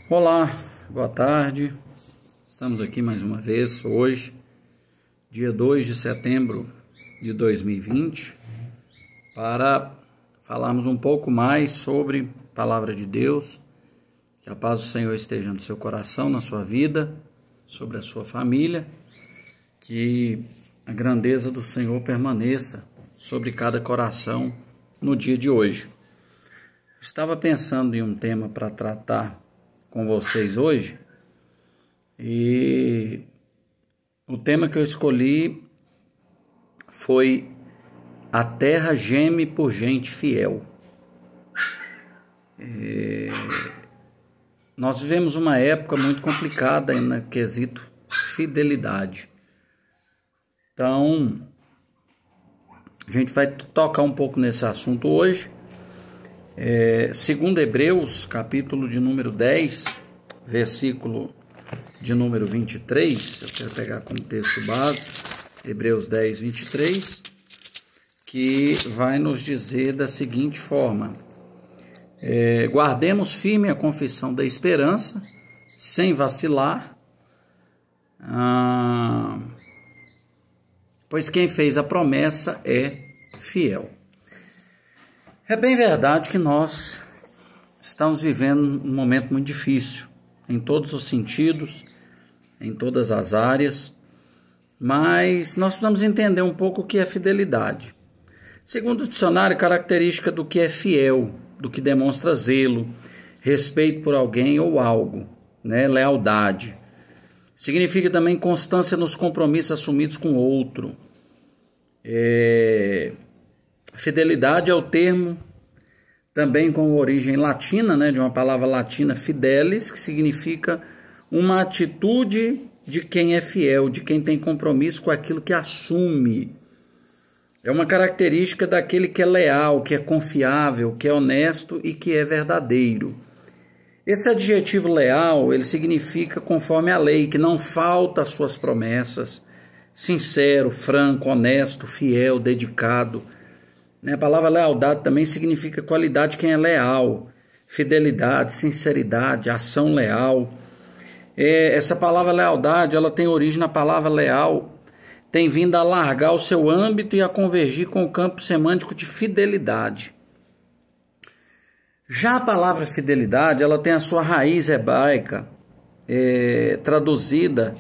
Olá, boa tarde. Estamos aqui mais uma vez hoje, dia 2 de setembro de 2020, para falarmos um pouco mais sobre a Palavra de Deus. Que a paz do Senhor esteja no seu coração, na sua vida, sobre a sua família, que a grandeza do Senhor permaneça sobre cada coração no dia de hoje. Estava pensando em um tema para tratar com vocês hoje, e o tema que eu escolhi foi A Terra Geme por Gente Fiel. Nós vivemos uma época muito complicada no quesito fidelidade. Então, a gente vai tocar um pouco nesse assunto hoje. Segundo Hebreus, capítulo de número 10, versículo de número 23, eu quero pegar como texto base, Hebreus 10, 23, que vai nos dizer da seguinte forma: guardemos firme a confissão da esperança, sem vacilar, pois quem fez a promessa é fiel. É bem verdade que nós estamos vivendo um momento muito difícil, em todos os sentidos, em todas as áreas, mas nós precisamos entender um pouco o que é fidelidade. Segundo o dicionário, característica do que é fiel, do que demonstra zelo, respeito por alguém ou algo, lealdade. Significa também constância nos compromissos assumidos com outro. Fidelidade é o termo também com origem latina, de uma palavra latina fidelis, que significa uma atitude de quem é fiel, de quem tem compromisso com aquilo que assume. É uma característica daquele que é leal, que é confiável, que é honesto e que é verdadeiro. Esse adjetivo leal, ele significa conforme a lei, que não falta às suas promessas, sincero, franco, honesto, fiel, dedicado. A palavra lealdade também significa qualidade de quem é leal, fidelidade, sinceridade, ação leal. Essa palavra lealdade, ela tem origem na palavra leal, tem vindo a alargar o seu âmbito e a convergir com o campo semântico de fidelidade. Já a palavra fidelidade, ela tem a sua raiz hebraica, traduzida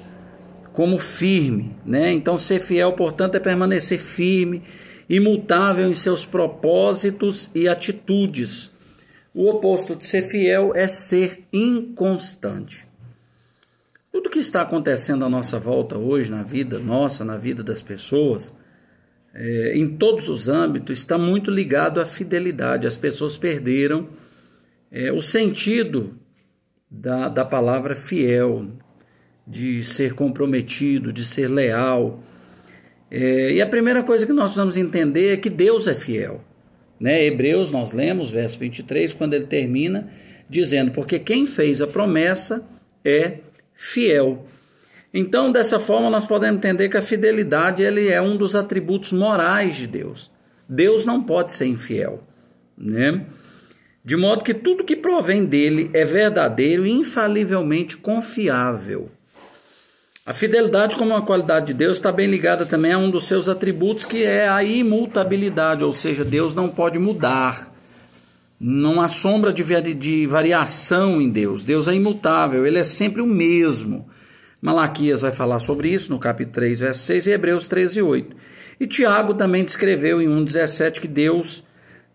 como firme, Então, ser fiel, portanto, é permanecer firme, imutável em seus propósitos e atitudes. O oposto de ser fiel é ser inconstante. Tudo que está acontecendo à nossa volta hoje, na vida nossa, na vida das pessoas, em todos os âmbitos, está muito ligado à fidelidade. As pessoas perderam o sentido da palavra fiel, de ser comprometido, de ser leal. E a primeira coisa que nós vamos entender é que Deus é fiel. Hebreus, nós lemos, verso 23, quando ele termina dizendo, porque quem fez a promessa é fiel. Então, dessa forma, nós podemos entender que a fidelidade ele é um dos atributos morais de Deus. Deus não pode ser infiel. De modo que tudo que provém dele é verdadeiro e infalivelmente confiável. A fidelidade como uma qualidade de Deus está bem ligada também a um dos seus atributos, que é a imutabilidade, ou seja, Deus não pode mudar. Não há sombra de variação em Deus. Deus é imutável, ele é sempre o mesmo. Malaquias vai falar sobre isso no capítulo 3, verso 6 e Hebreus 13, 8. E Tiago também descreveu em 1,17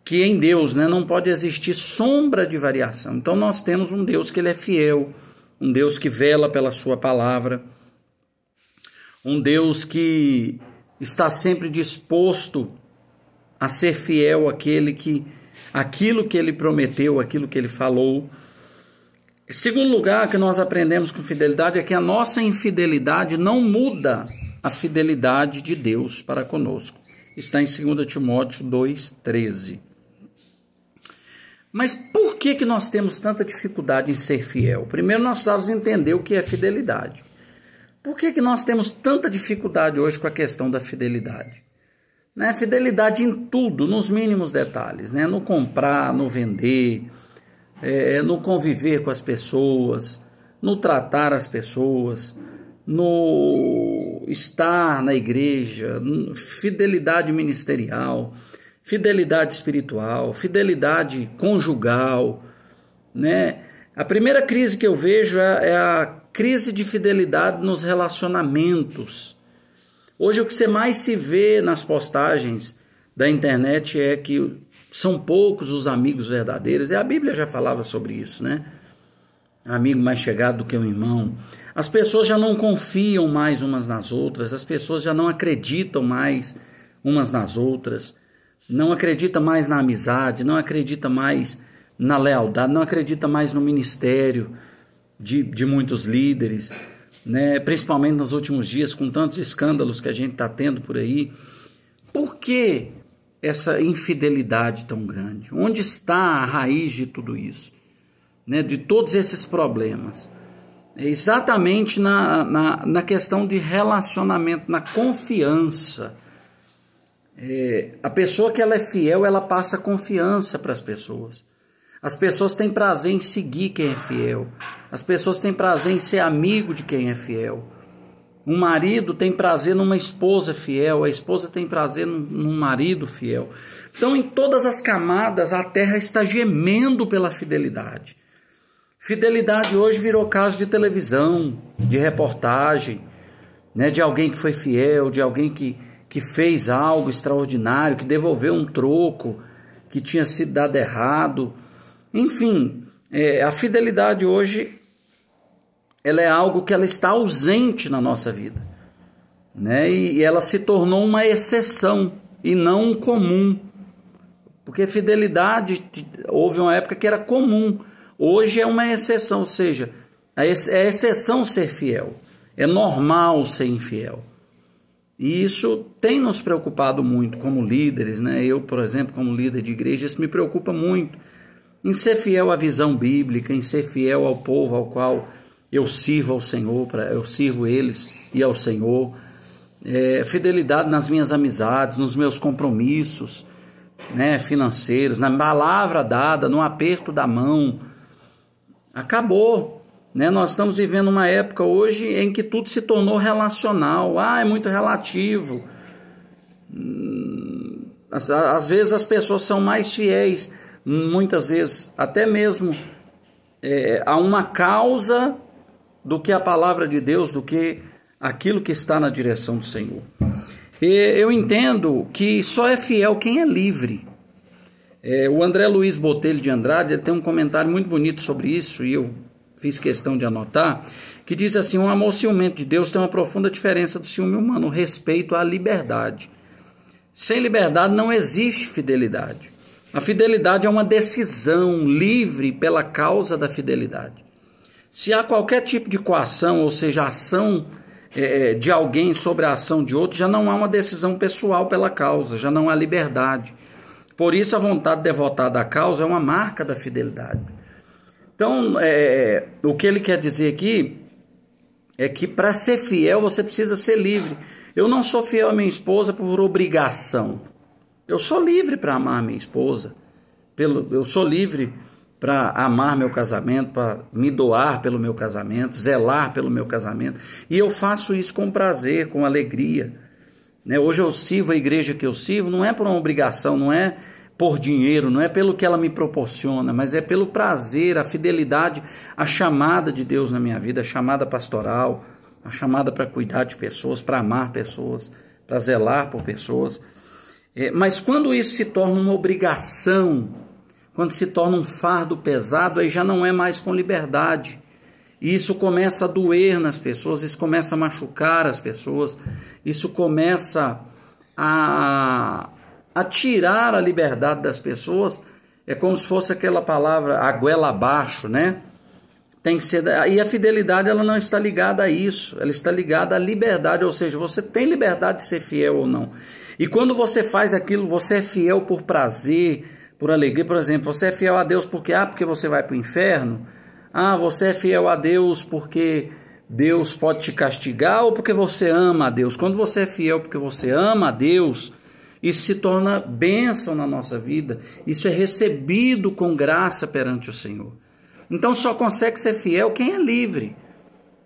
que em Deus não pode existir sombra de variação. Então nós temos um Deus que ele é fiel, um Deus que vela pela sua palavra, um Deus que está sempre disposto a ser fiel àquilo que ele prometeu, aquilo que ele falou. Segundo lugar que nós aprendemos com fidelidade é que a nossa infidelidade não muda a fidelidade de Deus para conosco. Está em 2 Timóteo 2,13. Mas por que nós temos tanta dificuldade em ser fiel? Primeiro nós precisamos entender o que é fidelidade. Por que nós temos tanta dificuldade hoje com a questão da fidelidade? Fidelidade em tudo, nos mínimos detalhes, no comprar, no vender, no conviver com as pessoas, no tratar as pessoas, no estar na igreja, fidelidade ministerial, fidelidade espiritual, fidelidade conjugal, né? A primeira crise que eu vejo é a crise de fidelidade nos relacionamentos. Hoje o que você mais se vê nas postagens da internet é que são poucos os amigos verdadeiros, e a Bíblia já falava sobre isso, né? Amigo mais chegado do que um irmão. As pessoas já não confiam mais umas nas outras, as pessoas já não acreditam mais umas nas outras, não acreditam mais na amizade, não acreditam mais na lealdade, não acreditam mais no ministério de muitos líderes, né? Principalmente nos últimos dias, com tantos escândalos que a gente está tendo por aí. Por que essa infidelidade tão grande? Onde está a raiz de tudo isso? Né, de todos esses problemas? É exatamente na questão de relacionamento, na confiança. A pessoa que ela é fiel, ela passa confiança para as pessoas. As pessoas têm prazer em seguir quem é fiel. As pessoas têm prazer em ser amigo de quem é fiel. Um marido tem prazer numa esposa fiel, a esposa tem prazer num marido fiel. Então, em todas as camadas, a terra está gemendo pela fidelidade. Fidelidade hoje virou caso de televisão, de reportagem, né, de alguém que foi fiel, de alguém que fez algo extraordinário, que devolveu um troco que tinha sido dado errado. Enfim, a fidelidade hoje, ela é algo que ela está ausente na nossa vida, né? E ela se tornou uma exceção e não um comum. Porque fidelidade, houve uma época que era comum. Hoje é uma exceção, ou seja, é exceção ser fiel. É normal ser infiel. E isso tem nos preocupado muito como líderes, né? Eu, por exemplo, como líder de igreja, isso me preocupa muito. Em ser fiel à visão bíblica, em ser fiel ao povo ao qual eu sirvo ao Senhor, eu sirvo eles e ao Senhor. Fidelidade nas minhas amizades, nos meus compromissos, né, financeiros, na palavra dada, no aperto da mão. Acabou, né? Nós estamos vivendo uma época hoje em que tudo se tornou relacional. É muito relativo. Às vezes as pessoas são mais fiéis, muitas vezes até mesmo a uma causa do que a palavra de Deus, do que aquilo que está na direção do Senhor. Eu entendo que só é fiel quem é livre. O André Luiz Botelho de Andrade, ele tem um comentário muito bonito sobre isso, e eu fiz questão de anotar, que diz assim: um amor ciumento de Deus tem uma profunda diferença do ciúme humano, o respeito à liberdade. Sem liberdade não existe fidelidade. A fidelidade é uma decisão livre pela causa da fidelidade. Se há qualquer tipo de coação, ou seja, ação de alguém sobre a ação de outro, já não há uma decisão pessoal pela causa, já não há liberdade. Por isso, a vontade devotada à causa é uma marca da fidelidade. Então, o que ele quer dizer aqui é que para ser fiel você precisa ser livre. Eu não sou fiel à minha esposa por obrigação. Eu sou livre para amar minha esposa. Eu sou livre para amar meu casamento, para me doar pelo meu casamento, zelar pelo meu casamento. E eu faço isso com prazer, com alegria. Hoje eu sirvo a igreja que eu sirvo, não é por uma obrigação, não é por dinheiro, não é pelo que ela me proporciona, mas é pelo prazer, a fidelidade, a chamada de Deus na minha vida, a chamada pastoral, a chamada para cuidar de pessoas, para amar pessoas, para zelar por pessoas. Mas quando isso se torna uma obrigação, quando se torna um fardo pesado, aí já não é mais com liberdade. E isso começa a doer nas pessoas, isso começa a machucar as pessoas, isso começa a tirar a liberdade das pessoas. É como se fosse aquela palavra, a goela abaixo, né? Tem que ser, e a fidelidade ela não está ligada a isso, ela está ligada à liberdade, ou seja, você tem liberdade de ser fiel ou não. E quando você faz aquilo, você é fiel por prazer, por alegria. Por exemplo, você é fiel a Deus porque você vai para o inferno? Você é fiel a Deus porque Deus pode te castigar ou porque você ama a Deus? Quando você é fiel porque você ama a Deus Isso se torna bênção na nossa vida. Isso é recebido com graça perante o Senhor. Então só consegue ser fiel quem é livre,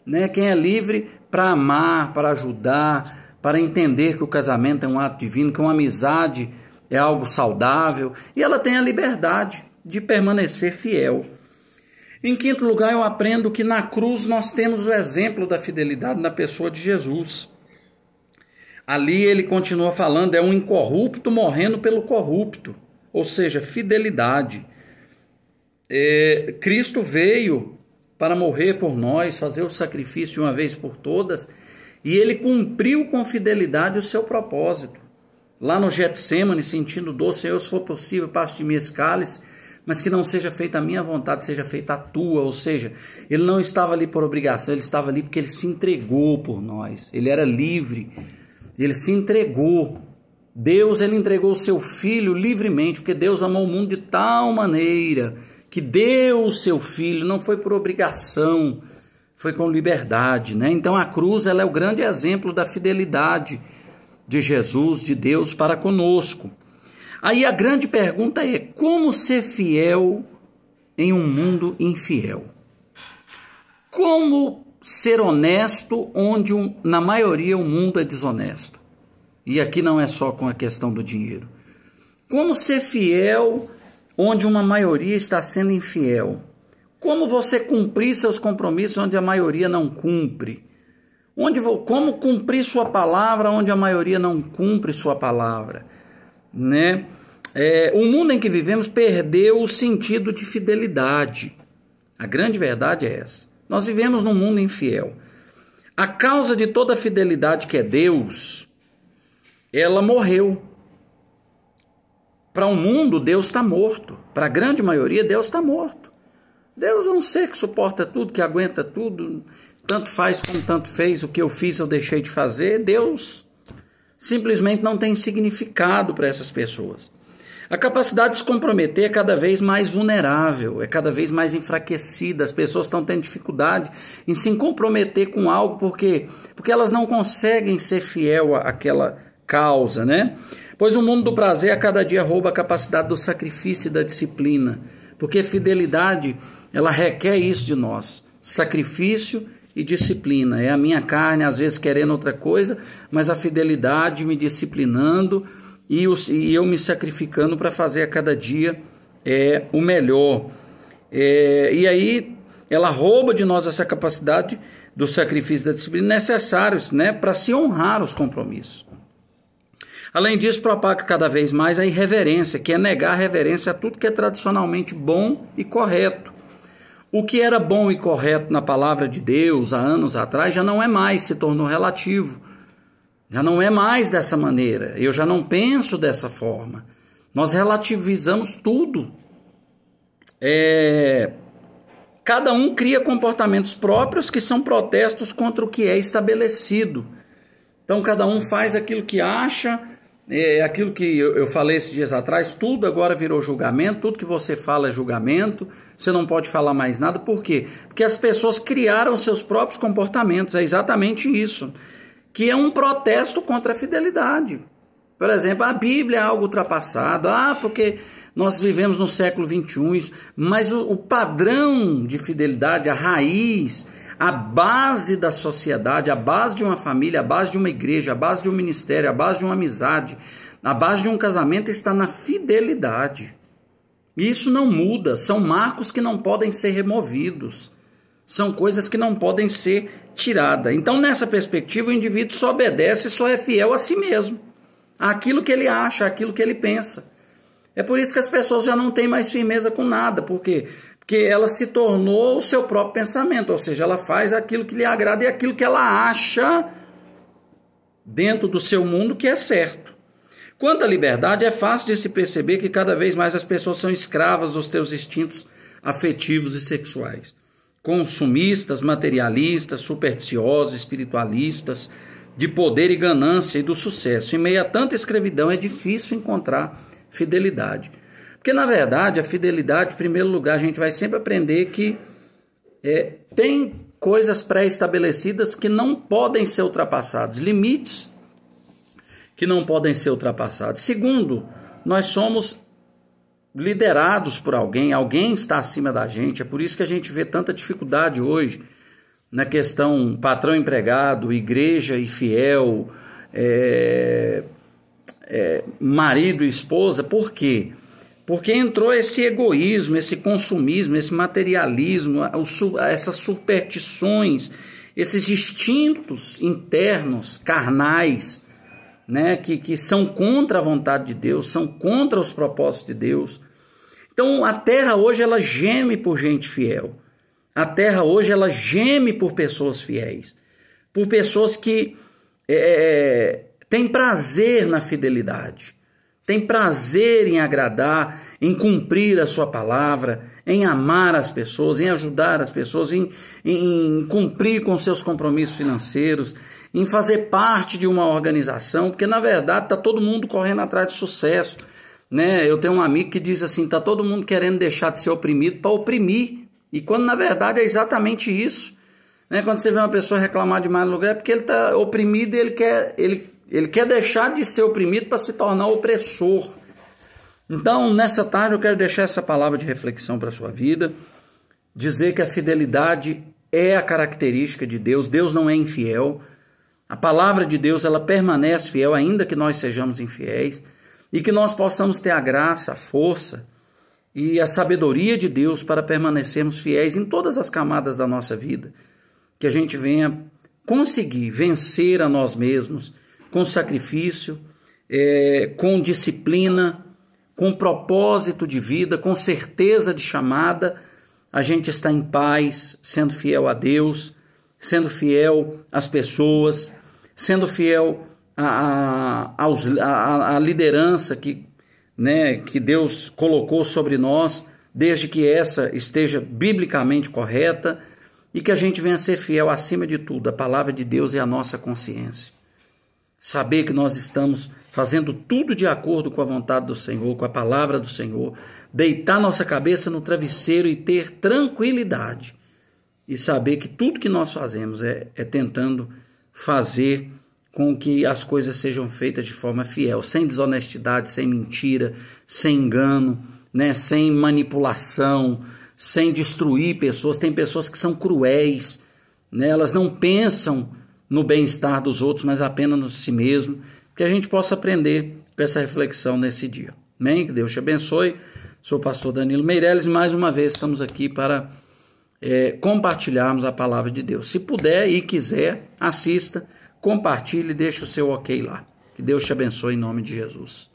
né? Quem é livre para amar, para ajudar, para entender que o casamento é um ato divino, que uma amizade é algo saudável, e ela tem a liberdade de permanecer fiel. Em quinto lugar, eu aprendo que na cruz nós temos o exemplo da fidelidade na pessoa de Jesus. Ali ele continua falando, é um incorrupto morrendo pelo corrupto, ou seja, fidelidade. Cristo veio para morrer por nós, fazer o sacrifício de uma vez por todas, e ele cumpriu com fidelidade o seu propósito. Lá no Getsêmani, sentindo dor, Senhor, se for possível, passe de mim esse cálice, mas que não seja feita a minha vontade, seja feita a tua. Ou seja, ele não estava ali por obrigação, ele estava ali porque ele se entregou por nós. Ele era livre, ele se entregou. Deus, ele entregou o seu Filho livremente, porque Deus amou o mundo de tal maneira que deu o seu Filho, não foi por obrigação, foi com liberdade, né? Então a cruz, ela é o grande exemplo da fidelidade de Jesus, de Deus para conosco. Aí a grande pergunta é, como ser fiel em um mundo infiel? Como ser honesto onde na maioria o mundo é desonesto? E aqui não é só com a questão do dinheiro. Como ser fiel onde uma maioria está sendo infiel? Como você cumprir seus compromissos onde a maioria não cumpre? Como cumprir sua palavra onde a maioria não cumpre sua palavra? Né? O mundo em que vivemos perdeu o sentido de fidelidade. A grande verdade é essa. Nós vivemos num mundo infiel. A causa de toda a fidelidade, que é Deus, ela morreu. Para o mundo, Deus está morto. Para a grande maioria, Deus está morto. Deus é um ser que suporta tudo, que aguenta tudo, tanto faz como tanto fez. O que eu fiz, eu deixei de fazer. Deus simplesmente não tem significado para essas pessoas. A capacidade de se comprometer é cada vez mais vulnerável, é cada vez mais enfraquecida. As pessoas estão tendo dificuldade em se comprometer com algo porque elas não conseguem ser fiel àquela causa, né? Pois o mundo do prazer a cada dia rouba a capacidade do sacrifício e da disciplina, porque fidelidade, ela requer isso de nós, sacrifício e disciplina. É a minha carne às vezes querendo outra coisa, mas a fidelidade me disciplinando e eu me sacrificando para fazer a cada dia o melhor. E aí ela rouba de nós essa capacidade do sacrifício e da disciplina necessários, né, para se honrar os compromissos. Além disso, propaga cada vez mais a irreverência, que é negar a reverência a tudo que é tradicionalmente bom e correto. O que era bom e correto na palavra de Deus há anos atrás já não é mais, se tornou relativo. Já não é mais dessa maneira, eu já não penso dessa forma. Nós relativizamos tudo. Cada um cria comportamentos próprios que são protestos contra o que é estabelecido. Então cada um faz aquilo que acha, aquilo que eu falei esses dias atrás, tudo agora virou julgamento, tudo que você fala é julgamento, você não pode falar mais nada. Por quê? Porque as pessoas criaram seus próprios comportamentos, é exatamente isso, que é um protesto contra a fidelidade. Por exemplo, a Bíblia é algo ultrapassado, porque nós vivemos no século XXI, mas o padrão de fidelidade, a raiz, a base da sociedade, a base de uma família, a base de uma igreja, a base de um ministério, a base de uma amizade, a base de um casamento está na fidelidade. E isso não muda, são marcos que não podem ser removidos, são coisas que não podem ser tiradas. Então, nessa perspectiva, o indivíduo só obedece, só é fiel a si mesmo, àquilo que ele acha, àquilo que ele pensa. É por isso que as pessoas já não têm mais firmeza com nada. Por quê? Porque ela se tornou o seu próprio pensamento, ou seja, ela faz aquilo que lhe agrada e aquilo que ela acha dentro do seu mundo que é certo. Quanto à liberdade, é fácil de se perceber que cada vez mais as pessoas são escravas dos seus instintos afetivos e sexuais. Consumistas, materialistas, supersticiosos, espiritualistas, de poder e ganância e do sucesso. Em meio a tanta escravidão é difícil encontrar fidelidade. Porque, na verdade, a fidelidade, em primeiro lugar, a gente vai sempre aprender que tem coisas pré-estabelecidas que não podem ser ultrapassadas, limites que não podem ser ultrapassados. Segundo, nós somos liderados por alguém, alguém está acima da gente, é por isso que a gente vê tanta dificuldade hoje na questão patrão-empregado, igreja e fiel, marido e esposa. Por quê? Porque entrou esse egoísmo, esse consumismo, esse materialismo, essas superstições, esses instintos internos, carnais, né, que são contra a vontade de Deus, são contra os propósitos de Deus. Então a terra hoje ela geme por gente fiel. A terra hoje ela geme por pessoas fiéis, por pessoas que têm prazer na fidelidade, têm prazer em agradar, em cumprir a sua palavra, em amar as pessoas, em ajudar as pessoas, em cumprir com seus compromissos financeiros, em fazer parte de uma organização, porque na verdade está todo mundo correndo atrás de sucesso, né? Eu tenho um amigo que diz assim, está todo mundo querendo deixar de ser oprimido para oprimir, e quando na verdade é exatamente isso, né? Quando você vê uma pessoa reclamar demais no lugar, é porque ele está oprimido e ele quer deixar de ser oprimido para se tornar opressor. Então, nessa tarde eu quero deixar essa palavra de reflexão para a sua vida, dizer que a fidelidade é a característica de Deus, Deus não é infiel, a palavra de Deus ela permanece fiel ainda que nós sejamos infiéis, e que nós possamos ter a graça, a força e a sabedoria de Deus para permanecermos fiéis em todas as camadas da nossa vida, que a gente venha conseguir vencer a nós mesmos com sacrifício, com disciplina, com propósito de vida, com certeza de chamada. A gente está em paz, sendo fiel a Deus, sendo fiel às pessoas, sendo fiel à liderança que Deus colocou sobre nós, desde que essa esteja biblicamente correta, e que a gente venha ser fiel acima de tudo. A palavra de Deus é a nossa consciência. Saber que nós estamos fazendo tudo de acordo com a vontade do Senhor, com a palavra do Senhor, deitar nossa cabeça no travesseiro e ter tranquilidade, e saber que tudo que nós fazemos é tentando fazer com que as coisas sejam feitas de forma fiel, sem desonestidade, sem mentira, sem engano, né, sem manipulação, sem destruir pessoas. Tem pessoas que são cruéis, né, elas não pensam no bem-estar dos outros, mas apenas no si mesmo. Que a gente possa aprender com essa reflexão nesse dia. Amém? Que Deus te abençoe. Sou o pastor Danilo Meirelles e mais uma vez estamos aqui para compartilharmos a palavra de Deus. Se puder e quiser, assista, compartilhe e deixe o seu ok lá. Que Deus te abençoe em nome de Jesus.